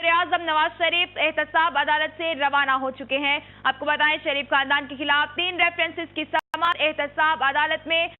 वज़ीर-ए-आज़म नवाज शरीफ एहतसाब अदालत से रवाना हो चुके हैं। आपको बताएं, शरीफ खानदान के खिलाफ 3 रेफरेंसेस की समाअत एहतसाब अदालत में।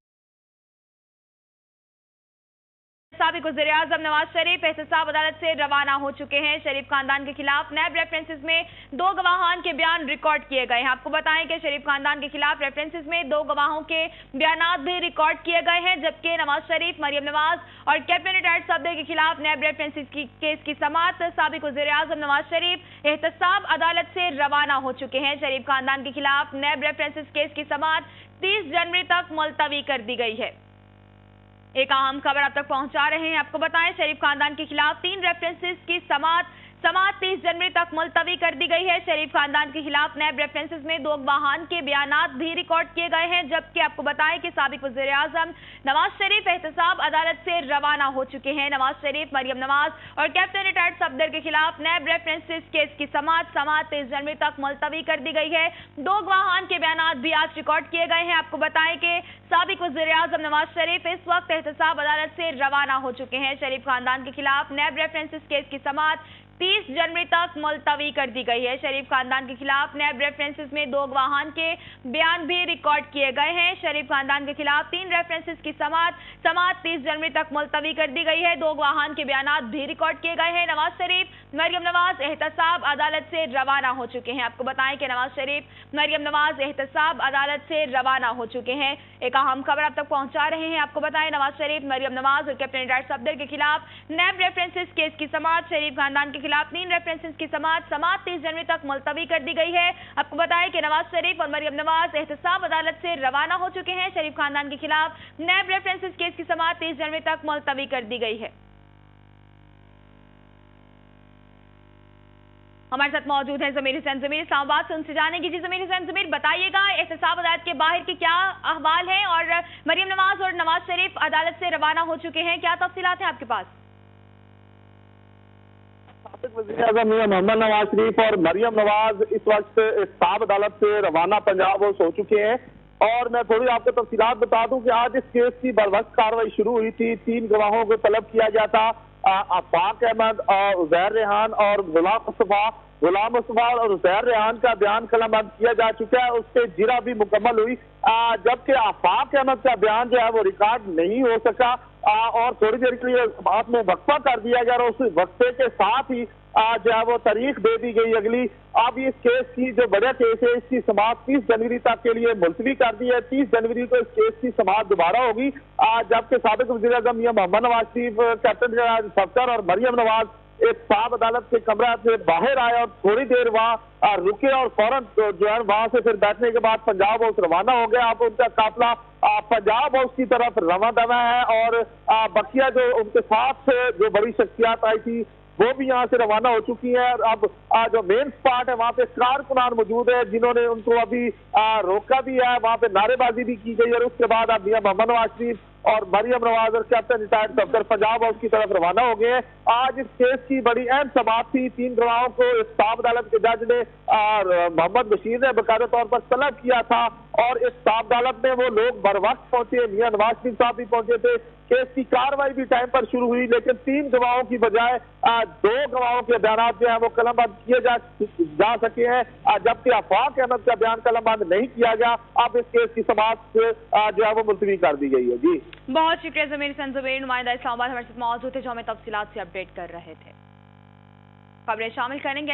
साबिक वज़ीर-ए-आज़म नवाज शरीफ एहतसाब अदालत से रवाना हो चुके हैं। शरीफ खानदान के खिलाफ नैब रेफरेंसेस में 2 गवाहान के बयान रिकॉर्ड किए गए हैं। आपको बताएं कि शरीफ खानदान के खिलाफ रेफरेंसेस में 2 गवाहों के बयान भी रिकॉर्ड किए गए हैं, जबकि नवाज शरीफ, मरियम नवाज और कैप्टन रिटायर्ड सफदर के खिलाफ नैब रेफरेंसेस की केस की समाअत साबिक वज़ीर-ए-आज़म नवाज शरीफ एहतसाब अदालत से रवाना हो चुके हैं। शरीफ खानदान के खिलाफ नैब रेफरेंसेस केस की समाअत 30 जनवरी तक मुलतवी कर दी गई है। एक अहम खबर अब तक पहुंचा रहे हैं। आपको बताएं, शरीफ खानदान के खिलाफ 3 रेफरेंसेस की समाअत 30 जनवरी तक मुलतवी कर दी गई है। शरीफ खानदान के खिलाफ नैब रेफरेंसेस में 2 गवाहान के बयानात भी रिकॉर्ड किए गए हैं, जबकि आपको बताएं कि साबिक वज़ीर-ए-आज़म नवाज शरीफ एहतसाब अदालत से रवाना हो चुके हैं। नवाज शरीफ, मरियम नवाज और कैप्टन रिटायर्ड सफदर के खिलाफ नैब रेफरेंसेस केस की समाअत 23 जनवरी तक मुलतवी कर दी गई है। 2 गवाहान के बयानात भी आज रिकॉर्ड किए गए हैं। आपको बताएं कि साबिक वज़ीर-ए-आज़म नवाज शरीफ इस वक्त एहतसाब अदालत से रवाना हो चुके हैं। शरीफ खानदान के खिलाफ नैब रेफरेंसेस केस की समाअत 30 जनवरी तक मुलतवी कर दी गई है। शरीफ खानदान के खिलाफ नैब रेफरेंसेस में 2 गवाहान के बयान भी रिकॉर्ड किए गए हैं। शरीफ खानदान के खिलाफ 3 रेफरेंसेस की समाअत 30 जनवरी तक मुलतवी कर दी गई है। 2 गवाहान के बयानात भी रिकॉर्ड किए गए हैं। नवाज शरीफ, मरियम नवाज एहतसाब अदालत से रवाना हो चुके हैं। आपको बताएं कि नवाज शरीफ, मरियम नवाज एहतसाब अदालत से रवाना हो चुके हैं। एक अहम खबर अब तक पहुंचा रहे हैं। आपको बताएं, नवाज शरीफ, मरियम नवाज और कैप्टन रिटायर्ड सफदर के खिलाफ नैब रेफरेंसेस केस की समाअत शरीफ खानदान के खिलाफ 3 रेफरेंसेस की समाअत 30 जनवरी तक मुलतवी कर दी गई है। आपको बताएं कि नवाज शरीफ और मरियम नवाज एहतसाब अदालत से रवाना हो चुके हैं। शरीफ खानदान के खिलाफ नैब रेफरेंसेस केस की समाअत 30 जनवरी तक मुलतवी कर दी गई है। हमारे साथ मौजूद है ज़मीर हुसैन। ज़मीर, इस्लामाबाद से उनसे जानेंगे। जी ज़मीर हुसैन, ज़मीर बताइएगा, एहतसाब अदालत के बाहर की क्या अहवाल है और मरियम नवाज और नवाज शरीफ अदालत से रवाना हो चुके हैं, क्या तफसीलात हैं आपके पास? साबिक वज़ीर-ए-आज़म मोहम्मद नवाज शरीफ और मरियम नवाज इस वक्त एहतसाब अदालत से रवाना पंजाब हो चुके हैं। और मैं थोड़ी आपको तफसीलात बता दूं कि आज इस केस की बरवक्त कार्रवाई शुरू हुई थी। 3 गवाहों को तलब किया गया था, आफाक अहमद, उज़ैर रेहान और गुलाम मुस्तफा और उज़ैर रेहान का बयान कलमबंद किया जा चुका है। उससे जिरा भी मुकम्मल हुई, जबकि आफाक अहमद का बयान जो है वो रिकॉर्ड नहीं हो सका और थोड़ी देर के लिए बात में वक्फा कर दिया गया और उस वक्फे के साथ ही जो है वो तारीख दे दी गई अगली। अब इस केस की जो बड़ा केस है इसकी समाअत 30 जनवरी तक के लिए मुलतवी कर दी है। 30 जनवरी को इस केस की समाअत दोबारा होगी, जबकि साबिक वज़ीर-ए-आज़म मोहम्मद नवाज शरीफ, कैप्टन सफदर और मरियम नवाज एहतसाब अदालत के कमरा से बाहर आए और थोड़ी देर वहाँ रुके और फौरन जो है वहां से फिर बैठने के बाद पंजाब हाउस रवाना हो गया। अब उनका काफिला पंजाब हाउस की तरफ रवा दवा है और बकिया जो उनके साथ जो बड़ी शख्सियात आई थी वो भी यहाँ से रवाना हो चुकी है। अब जो मेन स्पॉट है वहाँ पे कारकुनान मौजूद है जिन्होंने उनको अभी रोका भी है, वहाँ पे नारेबाजी भी की गई और उसके बाद अब मियां मोहम्मद नवाज शरीफ और मरियम नवाज और captain retired Safdar Punjab house की तरफ रवाना हो गए हैं। आज इस केस की बड़ी अहम समाअत थी। 3 गवाहों को एहतसाब अदालत के जज ने मोहम्मद बशीर ने बाकायदा तौर पर तलब किया था और एहतसाब अदालत में वो लोग बर वक्त पहुंचे। मियां नवाज शरीफ साहब भी पहुंचे थे। केस की कार्रवाई भी टाइम पर शुरू हुई, लेकिन 3 गवाहों की बजाय 2 गवाहों के बयान जो है वो कलमबंद किए जा सके हैं, जबकि आफाक अहमद का बयान कलमबंद नहीं किया गया। अब इस केस की समाअत जो है वो मुलतवी कर दी गई है। जी बहुत शुक्रिया ज़मीर हुसैन। ज़मीर नुमाइंदा इस्लामाबाद हमारे साथ मौजूद थे जो हमें तफसीलात से अपडेट कर रहे थे। खबरें शामिल करेंगे